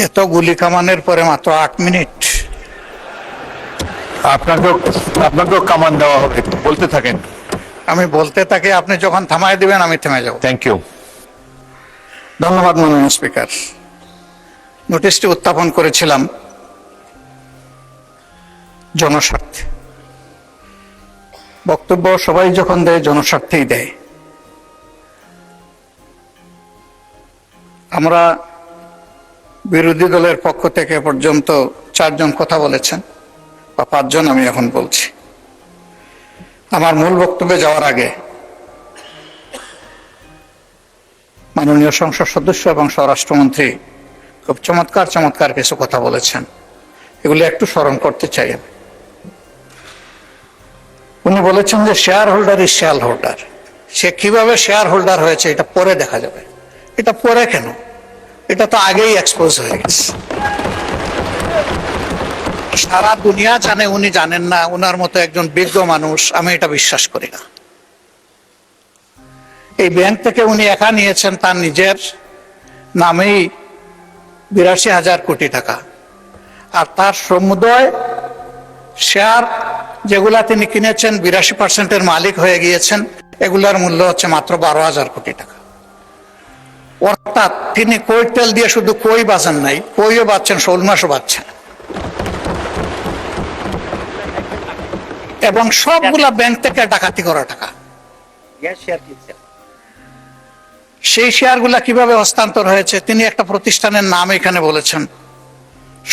এত গুলি কামানের পরে মাত্র 8 মিনিট। আপনাকেও কামান দেওয়া হবে, বলতে থাকেন। আমি বলতে থাকি, আপনি যখন থামায় দিবেন আমি থেমে যাব। Thank you. ধন্যবাদ মাননীয় স্পিকার। নোটিশটি উত্থাপন করেছিলাম জনস্বার্থে। বক্তব্য সবাই যখন দেয় জনস্বার্থেই দেয়। আমরা বিরোধী দলের পক্ষ থেকে পর্যন্ত 4 জন কথা বলেছেন, বা 5 জন আমি এখন বলছি। আমার মূল বক্তব্যে যাওয়ার আগে মাননীয় সংসদ সদস্য এবং স্বরাষ্ট্রমন্ত্রী খুব চমৎকার কিছু কথা বলেছেন, এগুলি একটু স্মরণ করতে চাই আমি। উনি বলেছেন যে shareholder is shareholder. সে কিভাবে শেয়ার হোল্ডার হয়েছে এটা পরে দেখা যাবে। এটা পরে কেন? এটা তো আগেই এক্সপোজ হয়ে গেছে। সারা দুনিয়া জানে, উনি জানেন না। উনার মতো একজন বিজ্ঞ মানুষ, আমি এটা বিশ্বাস করি না। এই ব্যাংক থেকে উনি একা নিয়েছেন তার নিজের নামেই 82,000 কোটি টাকা, আর তার সমুদয় শেয়ার যেগুলা তিনি কিনেছেন 82% মালিক হয়ে গিয়েছেন, এগুলার মূল্য হচ্ছে মাত্র 12,000 কোটি টাকা। অর্থাৎ তিনি কই তেল দিয়ে শুধু কই বাঁচেন নাই, কইও বাঁচছেন, শোল মাছও বাঁচছেন, এবং সবগুলা ব্যাংক থেকে ডাকাতি করা টাকা। সেই শেয়ারগুলা কিভাবে হস্তান্তর হয়েছে তিনি একটা প্রতিষ্ঠানের নাম এখানে বলেছেন,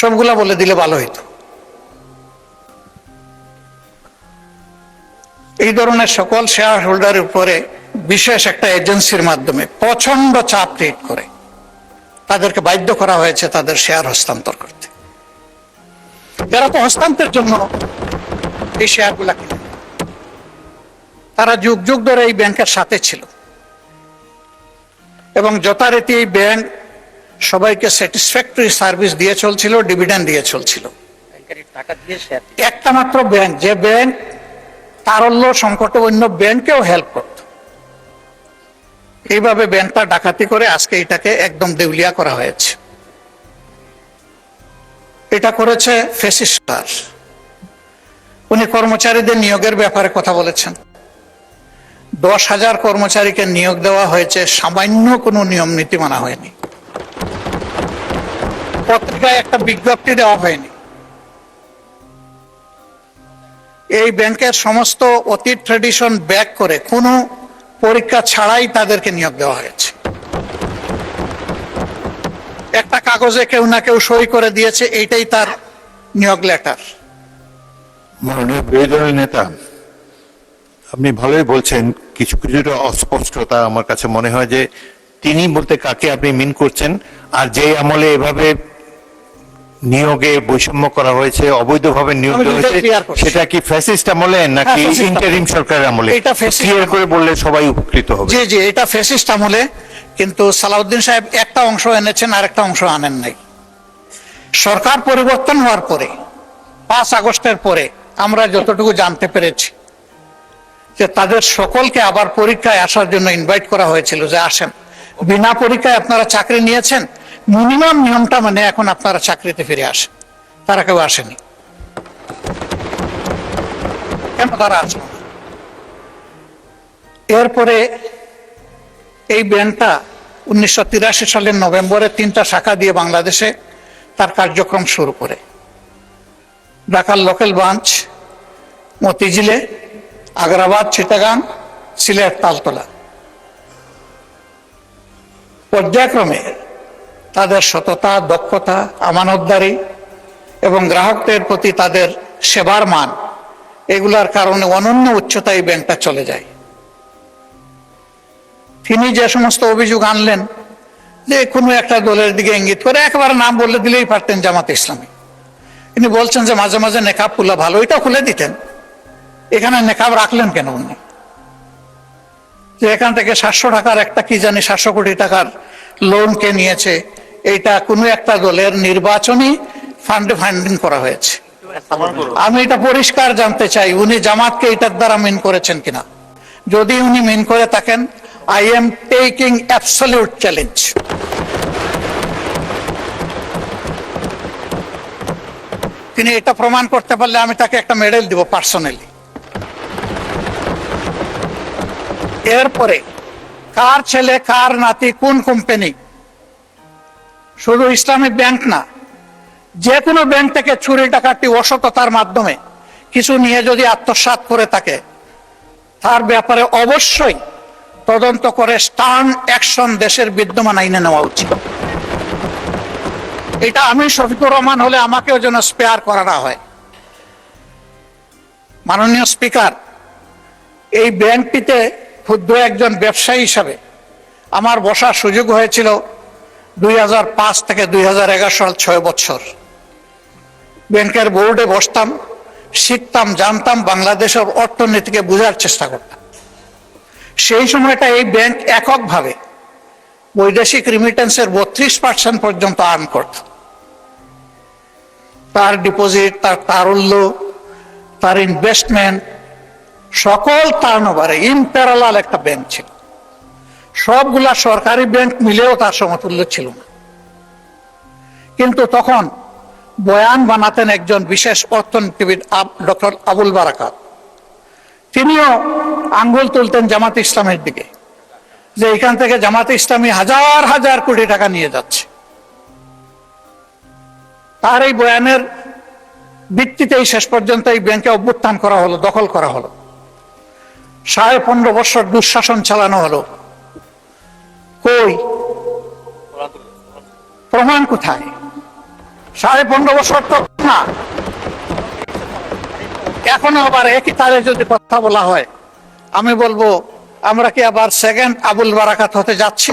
সবগুলা বলে দিলে ভালো হইতো। এই ধরনের সকল শেয়ার হোল্ডারের উপরে বিশেষ একটা এজেন্সির মাধ্যমে প্রচন্ড চাপ ক্রিয়েট করে তাদেরকে বাধ্য করা হয়েছে তাদের শেয়ার হস্তান্তর করতে। এরা তো হস্তান্তরের জন্য এই শেয়ারগুলা কিনে, তারা যুগ যুগ ধরে এই ব্যাংকের সাথে ছিল, এবং যথারীতি এই ব্যাংক সবাইকে স্যাটিসফ্যাক্টরি সার্ভিস দিয়ে চলছিল, ডিভিডেন্ড দিয়ে চলছিল। একটা মাত্র ব্যাংক, যে ব্যাংক তারল্য সংকটে অন্য ব্যাংকেও হেল্প করত, এইভাবে ব্যাংকটা ডাকাতি করে আজকে এটাকে একদম দেউলিয়া করা হয়েছে। এটা করেছে ফ্যাসিস্ট সরকার। উনি কর্মচারীদের নিয়োগের ব্যাপারে কথা বলেছেন। 10,000 কর্মচারীকে নিয়োগ দেওয়া হয়েছে, সামান্য কোনো নিয়ম নীতি মানা হয়নি, পত্রিকায় একটা বিজ্ঞপ্তি দেওয়া হয়নি। এই ব্যাংকের সমস্ত অতীত ট্রেডিশন ব্যাক করে কোনো পরীক্ষা ছাড়াই তাদেরকে নিয়োগ দেওয়া হয়েছে। একটা কাগজে কেউ না কেউ সই করে দিয়েছে, এইটাই তার নিয়োগ লেটার। মাননীয় বিরোধী দলের নেতা, আপনি ভালোই বলছেন, কিছু কিছুটা অস্পষ্টতা আমার কাছে মনে হয় যে তিনি বলতে কাকে আপনি মিন করছেন, আর যে আমলে এভাবে নিয়োগে বৈষম্য করা হয়েছে, অবৈধভাবে নিয়োগ দেওয়া হয়েছে, সেটা কি ফ্যাসিস্ট আমলে নাকি ইন্টারিম সরকারের আমলে? এটা ক্লিয়ার করে বললে সবাই উপকৃত হবে। জি জি, এটা ফ্যাসিস্ট আমলে, কিন্তু সালাউদ্দিন সাহেব একটা অংশ এনেছেন আর একটা অংশ আনেন নাই। সরকার পরিবর্তন হওয়ার পরে 5 আগস্টের পরে আমরা যতটুকু জানতে পেরেছি যে তাদের সকলকে আবার পরীক্ষায় আসার জন্য ইনভাইট করা হয়েছিল, যে আসেন, বিনা পরীক্ষায় আপনারা চাকরি নিয়েছেন, মিনিমাম নিয়মটা মানে এখন আপনারা চাকরিতে ফিরে আসেন। তারা কেউ আসেনি। কেন তারা আসেন? এরপরে এই ব্যাংকটা 1983 সালের নভেম্বরে 3টা শাখা দিয়ে বাংলাদেশে তার কার্যক্রম শুরু করে। ঢাকার লোকাল ব্রাঞ্চ মতিঝিলে, আগ্রাবাদ, চিটাগাং, সিলেট, তালতলা। পর্যায়ক্রমে তাদের সততা, দক্ষতা, আমানতদারি এবং গ্রাহকদের প্রতি তাদের সেবার মান, এগুলার কারণে অনন্য উচ্চতায় ব্যাংকটা চলে যায়। তিনি যে সমস্ত অভিযোগ আনলেন, যে কোনো একটা দলের দিকে ইঙ্গিত করে, একেবারে নাম বলে দিলেই পারতেন জামাত ইসলামী। তিনি বলছেন যে মাঝে মাঝে নেকাব খুলা ভালো, এটা খুলে দিতেন, এখানে নেকাব রাখলেন কেন উনি? যে এখান থেকে 700 টাকার একটা কি জানি 700 কোটি টাকার লোন কে নিয়েছে, এইটা কোনো একটা দলের নির্বাচনী ফান্ডে ফান্ডিং করা হয়েছে। আমি এটা পরিষ্কার জানতে চাই, উনি জামাতকে এটার দ্বারা মিন করেছেন কিনা। যদি উনি মিন করে থাকেন, I am taking absolute challenge. তিনি এটা প্রমাণ করতে পারলে আমি তাকে একটা মেডেল দিব পার্সোনালি। এরপরে কার ছেলে কার নাতি কোন কোম্পানি, শুধু ইসলামী ব্যাংক না, যে কোনো ব্যাংক থেকে চুরি ডাকাতি অসততার মাধ্যমে কিছু নিয়ে যদি আত্মসাৎ করে থাকে, তার ব্যাপারে অবশ্যই তদন্ত করে স্টার্ন অ্যাকশন দেশের বিদ্যমান আইনে নেওয়া উচিত। এটা আমি শফিকুর রহমান হলে আমাকেও যেন স্পেয়ার করা না হয়। মাননীয় স্পিকার, এই ব্যাংকটিতে ক্ষুদ্র একজন ব্যবসায়ী হিসাবে আমার বসার সুযোগ হয়েছিল 2005 থেকে 2011 সাল, 6 বছর। ব্যাংকের বোর্ডে বসতাম, শিখতাম, জানতাম, বাংলাদেশের অর্থনীতিকে বোঝার চেষ্টা করতাম। সেই সময়টা এই ব্যাংক এককভাবে বৈদেশিক রিমিটেন্সের 32% পর্যন্ত আর্ন করত। তার ডিপোজিট, তার তারল্য, তার ইনভেস্টমেন্ট, সকল টার্নওভারে ইম্প্যারালাল একটা ব্যাংক ছিল। সবগুলা সরকারি ব্যাংক মিলেও তার সমতুল্য ছিল না। কিন্তু তখন বয়ান বানাতেন একজন বিশেষ অর্থনীতিবিদ ডক্টর আবুল বারাকাত। তিনিও আঙ্গুল তুলতেন জামাত ইসলামের দিকে, যে এখান থেকে জামাত ইসলামী হাজার হাজার কোটি টাকা নিয়ে যাচ্ছে। তার এই বয়ানের ভিত্তিতেই শেষ পর্যন্ত এই ব্যাংকে অভ্যুত্থান করা হলো, দখল করা হলো। 15.5 বছর দুঃশাসন চালানো হলো। কই প্রমাণ কোথায়? 15.5 বছর তো না, এখনো আবার একই তারে যদি কথা বলা হয়, আমি বলবো আমরা কি আবার সেকেন্ড আবুল বারাকাত হতে যাচ্ছি?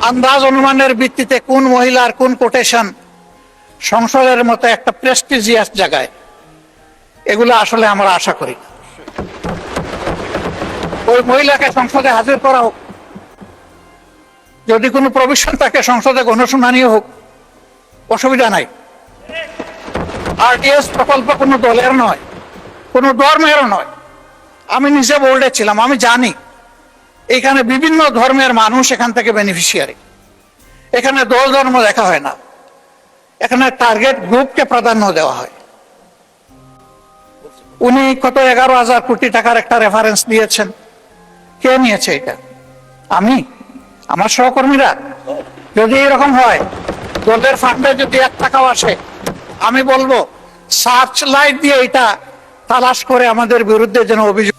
আন্দাজ অনুমানের ভিত্তিতে কোন মহিলার কোন কোটেশন সংসদের মতো একটা প্রেস্টিজিয়াস জায়গায়, এগুলো আসলে আমরা আশা করি। ওই মহিলাকে সংসদে হাজির করা হোক, যদি কোনো প্রভিশন থাকে সংসদে গণশুনানিও হোক, অসুবিধা নাই। আরটিএস প্রকল্প কোনো দলের নয়, কোনো ধর্মেরও নয়। আমি নিজে বোর্ডে ছিলাম, আমি জানি এখানে বিভিন্ন ধর্মের মানুষ এখান থেকে বেনিফিশিয়ারি। এখানে দল ধর্ম দেখা হয় না, এখানে টার্গেট গ্রুপকে প্রাধান্য দেওয়া হয়। উনি কত 11,000 কোটি টাকার একটা রেফারেন্স দিয়েছেন। কে নিয়েছে এটা? আমি, আমার সহকর্মীরা? যদি এরকম হয়, দলের ফান্ডে যদি 1 টাকাও আসে, আমি বলবো সার্চ লাইট দিয়ে এটা তালাশ করে আমাদের বিরুদ্ধে যেন অভিযোগ।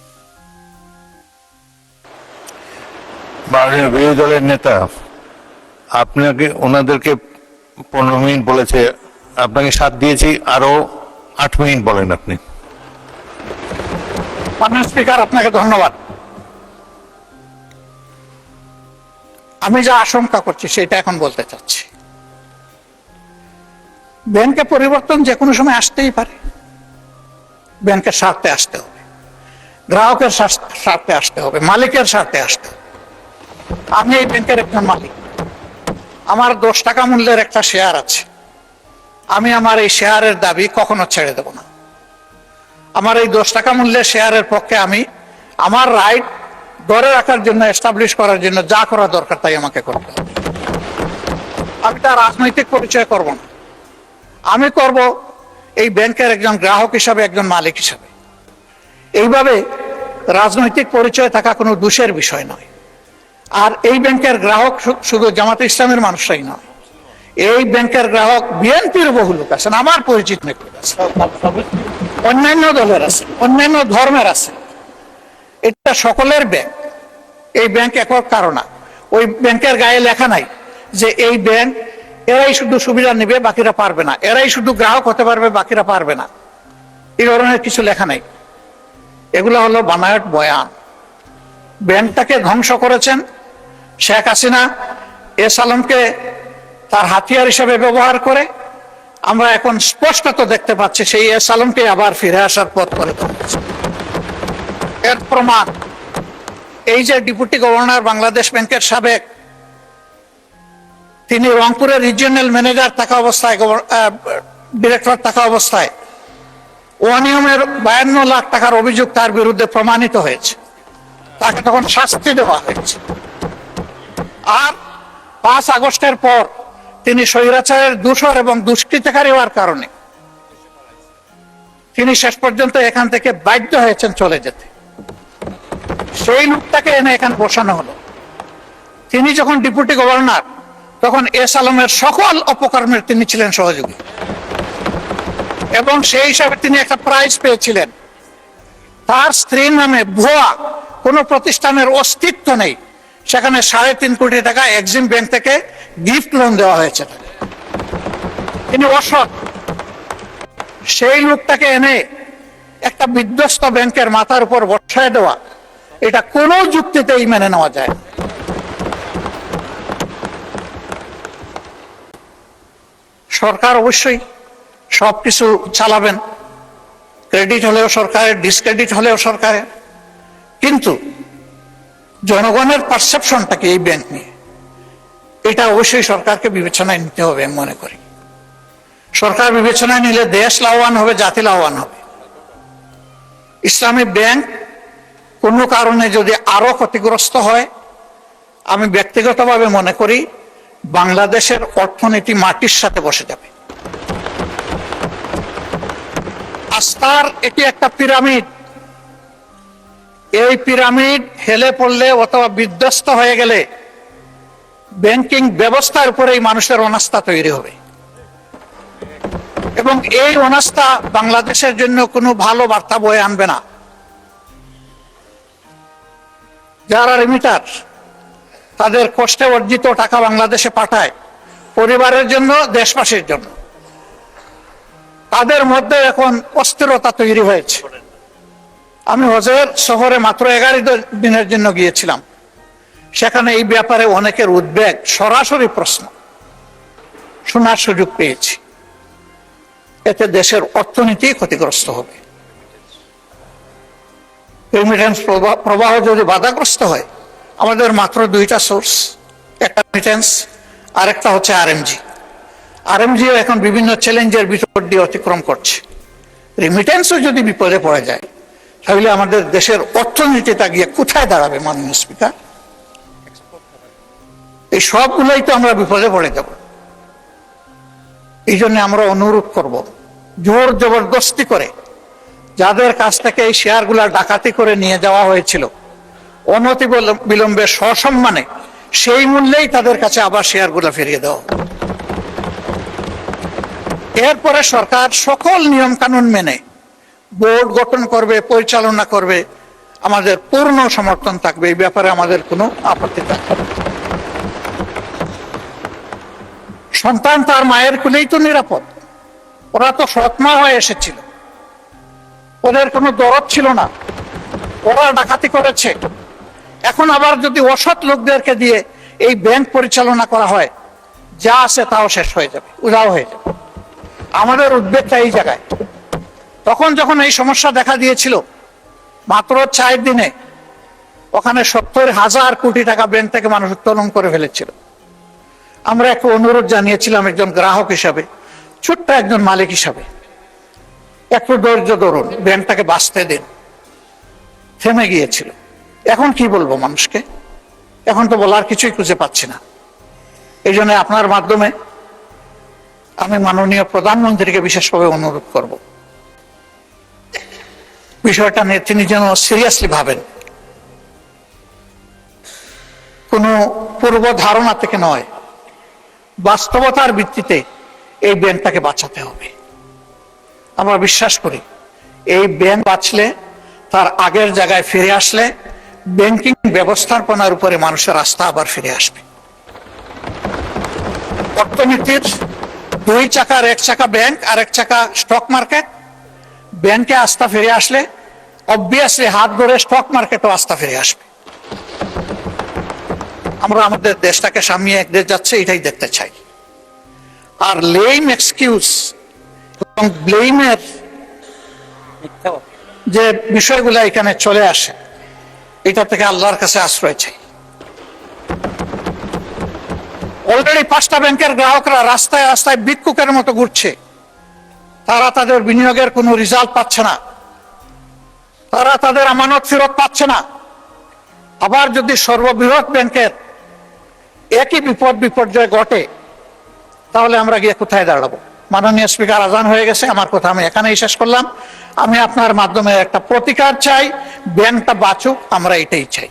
মাননীয় বিরোধী দলের নেতা আপনাকে, ওনাদেরকে 15 মিনিট বলেছে, আপনাকে 7 দিয়েছি, আরো 8 মিনিট বলেন আপনি। মাননীয় স্পিকার, আপনাকে ধন্যবাদ। আমি যা আশঙ্কা করছি সেটা এখন বলতে চাচ্ছি। ব্যাংকে পরিবর্তন যে কোনো সময় আসতেই পারে। ব্যাংকের স্বার্থে আসতে হবে, গ্রাহকের স্বার্থে আসতে হবে, মালিকের স্বার্থে আসতে হবে। আমি এই ব্যাংকের একজন মালিক, আমার 10 টাকা মূল্যের একটা শেয়ার আছে। আমি আমার এই শেয়ারের দাবি কখনো ছেড়ে দেব না। আমার এই 10 টাকা মূল্যের শেয়ারের পক্ষে আমি আমার রাইট ধরে রাখার জন্য, এস্টাবলিশ করার জন্য যা করা দরকার তাই আমাকে করতে হবে। আমি তার রাজনৈতিক পরিচয় করব না, আমি করব এই ব্যাংকের একজন গ্রাহক হিসাবে, একজন মালিক হিসাবে। এইভাবে রাজনৈতিক পরিচয় থাকা কোনো দোষের বিষয় নয়। আর এই ব্যাংকের গ্রাহক শুধু জামাত ইসলামের মানুষরাই নয়, এই ব্যাংকের গ্রাহক বিএনপির বহু লোক আছেন, আমার পরিচিত লোক আছে, অন্যান্য দলের আছে, অন্যান্য ধর্মের আছে। এটা সকলের ব্যাংক। এই ব্যাংক একক কারণ, ওই ব্যাংকের গায়ে লেখা নাই যে এই ব্যাংক এরাই শুধু সুবিধা নেবে বাকিরা পারবে না, এরাই শুধু গ্রাহক হতে পারবে বাকিরা পারবে না, এই ধরনের কিছু লেখা নাই। এগুলো হলো বানায়ট বয়ান। ব্যাংকটাকে ধ্বংস করেছেন শেখ হাসিনা এস আলমকে তার হাতিয়ার হিসেবে ব্যবহার করে। আমরা এখন স্পষ্টত দেখতে পাচ্ছি সেই এস আলমকে আবার ফিরে আসার পথ করে তুলেছে। এর প্রমাণ এই যে ডেপুটি গভর্নর বাংলাদেশ ব্যাংকের সাবেক, তিনি রংপুরের রিজিওনাল ম্যানেজার থাকা অবস্থায়, ডিরেক্টর থাকা অবস্থায় অনিয়মের 52 লাখ টাকার অভিযোগ তার বিরুদ্ধে প্রমাণিত হয়েছে। তাকে তখন শাস্তি দেওয়া হয়েছে। আর 5 আগস্টের পর তিনি স্বৈরাচারের দূষর এবং দুষ্কৃতকারী হওয়ার কারণে তিনি শেষ পর্যন্ত এখান থেকে বাধ্য হয়েছেন চলে যেতে। সেই লোকটাকে এনে এখানে বসানো হলো। তিনি যখন ডেপুটি গভর্নর, তখন এস আলমের সকল অপকর্মের তিনি ছিলেন সহযোগী, এবং সেই হিসাবে তিনি একটা প্রাইজ পেয়েছিলেন। তার স্ত্রীর নামে ভুয়া কোন প্রতিষ্ঠানের অস্তিত্ব নেই, সেখানে 3.5 কোটি টাকা এক্সিম ব্যাংক থেকে গিফট লোন দেওয়া হয়েছে। তিনি অসৎ। সেই লোকটাকে এনে একটা বিধ্বস্ত ব্যাংকের মাথার উপর বসায় দেওয়া, এটা কোনো যুক্তিতেই মেনে নেওয়া যায় না। সরকার অবশ্যই সবকিছু চালাবেন, ক্রেডিট হলেও সরকারের, ডিসক্রেডিট হলেও সরকারের, কিন্তু জনগণের পারসেপশনটা কি এই ব্যাংক নিয়ে, এটা অবশ্যই সরকারকে বিবেচনায় নিতে হবে। আমি মনে করি সরকার বিবেচনায় নিলে দেশ লাভবান হবে, জাতি লাভবান হবে। ইসলামী ব্যাংক কোনো কারণে যদি আরো ক্ষতিগ্রস্ত হয়, আমি ব্যক্তিগতভাবে মনে করি বাংলাদেশের অর্থনীতি মাটির সাথে বসে যাবে। আস্থার এটি একটা পিরামিড। এই পিরামিড হেলে পড়লে অথবা বিধ্বস্ত হয়ে গেলে ব্যাংকিং ব্যবস্থার উপরেই মানুষের অনাস্থা তৈরি হবে, এবং এই অনাস্থা বাংলাদেশের জন্য কোনো ভালো বার্তা বয়ে আনবে না। যারা রিমিটার, তাদের কষ্টে অর্জিত টাকা বাংলাদেশে পাঠায় পরিবারের জন্য, দেশবাসীর জন্য, তাদের মধ্যে এখন অস্থিরতা তৈরি হয়েছে। আমি হজের শহরে মাত্র 11 দিনের জন্য গিয়েছিলাম। সেখানে এই ব্যাপারে অনেকের উদ্বেগ, সরাসরি প্রশ্ন শোনার সুযোগ পেয়েছি। এতে দেশের অর্থনীতি ক্ষতিগ্রস্ত হবে। রেমিটেন্স প্রবাহ যদি বাধাগ্রস্ত হয়, আমাদের মাত্র 2টা সোর্স, একটা রেমিটেন্স, আরেকটা হচ্ছে আরএমজি। আরএমজিও এখন বিভিন্ন চ্যালেঞ্জের ভিতর দিয়ে অতিক্রম করছে। রেমিটেন্সও যদি বিপদে পড়ে যায়, তাহলে আমাদের দেশের অর্থনীতিটা গিয়ে কোথায় দাঁড়াবে মাননীয় স্পিকার? এই সবগুলোই তো আমরা বিপদে পড়ে যাব। এই জন্য আমরা অনুরোধ করব, জোর জবরদস্তি করে যাদের কাছ থেকে এই শেয়ারগুলা ডাকাতি করে নিয়ে যাওয়া হয়েছিল, অনতি বিলম্বে সসম্মানে সেই মূল্যেই তাদের কাছে আবার শেয়ারগুলা ফিরিয়ে দেওয়া। এরপরে সরকার সকল নিয়ম কানুন মেনে বোর্ড গঠন করবে, পরিচালনা করবে, আমাদের পূর্ণ সমর্থন থাকবে। এই ব্যাপারে আমাদের কোনো আপত্তি থাকবে না। সন্তান তার মায়ের কোলেই তো নিরাপদ। ওরা তো সৎমা হয়ে এসেছিল, ওদের কোনো দরদ ছিল না, ওরা ডাকাতি করেছে। এখন আবার যদি অসৎ লোকদেরকে দিয়ে এই ব্যাংক পরিচালনা করা হয়, যা আছে তাও শেষ হয়ে যাবে, উধাও হয়ে যাবে। আমাদের উদ্বেগটা এই জায়গায়। তখন যখন এই সমস্যা দেখা দিয়েছিল, মাত্র 4 দিনে ওখানে 70,000 কোটি টাকা ব্যাংক থেকে মানুষ উত্তোলন করে ফেলেছিল। আমরা একটু অনুরোধ জানিয়েছিলাম একজন গ্রাহক হিসাবে, ছোট্ট একজন মালিক হিসাবে, একটু ধৈর্য ধরুন, ব্যাংকটাকে বাঁচতে দিন। থেমে গিয়েছিল। এখন কি বলবো মানুষকে? এখন তো বলার কিছুই খুঁজে পাচ্ছি না। এই জন্য আপনার মাধ্যমে আমি মাননীয় প্রধানমন্ত্রীকে বিশেষভাবে অনুরোধ করব, বিষয়টা নিয়ে তিনি যেন সিরিয়াসলি ভাবেন। কোনো পূর্ব ধারণা থেকে নয়, বাস্তবতার ভিত্তিতে এই ব্যাংকটাকে বাঁচাতে হবে। আমরা বিশ্বাস করি এই ব্যাংক বাঁচলে, তার আগের জায়গায় ফিরে আসলে, ব্যাংকিং ব্যবস্থাপনার উপরে মানুষের আস্থা আবার ফিরে আসবে। অর্থনীতির 2 চাকার, 1 চাকা ব্যাংক আর 1 চাকা স্টক মার্কেট। ব্যাংকে আস্থা ফিরে আসলে অবভিয়াসলি হাত ধরে স্টক মার্কেটও আস্থা ফিরে আসবে। আমরা আমাদের দেশটাকে সামনে এগিয়ে যাচ্ছে, এটাই দেখতে চাই। আর লেম এক্সকিউজ এবং ব্লেমের যে বিষয়গুলো এখানে চলে আসে, এটা থেকে আল্লাহর কাছে আশ্রয় চাই। অলরেডি 5টা ব্যাংকের গ্রাহকরা রাস্তায় রাস্তায় ভিক্ষুকের মতো ঘুরছে। তারা তাদের বিনিয়োগের কোনো রেজাল্ট পাচ্ছে না, তারা তাদের আমানত ফেরত পাচ্ছে না। আবার যদি সর্ববৃহৎ ব্যাংকের একই বিপর্যয় ঘটে, তাহলে আমরা গিয়ে কোথায় দাঁড়াবো? মাননীয় স্পিকার, আজান হয়ে গেছে, আমার কথা আমি এখানেই শেষ করলাম। আমি আপনার মাধ্যমে একটা প্রতিকার চাই, ব্যাংকটা বাঁচুক, আমরা এটাই চাই।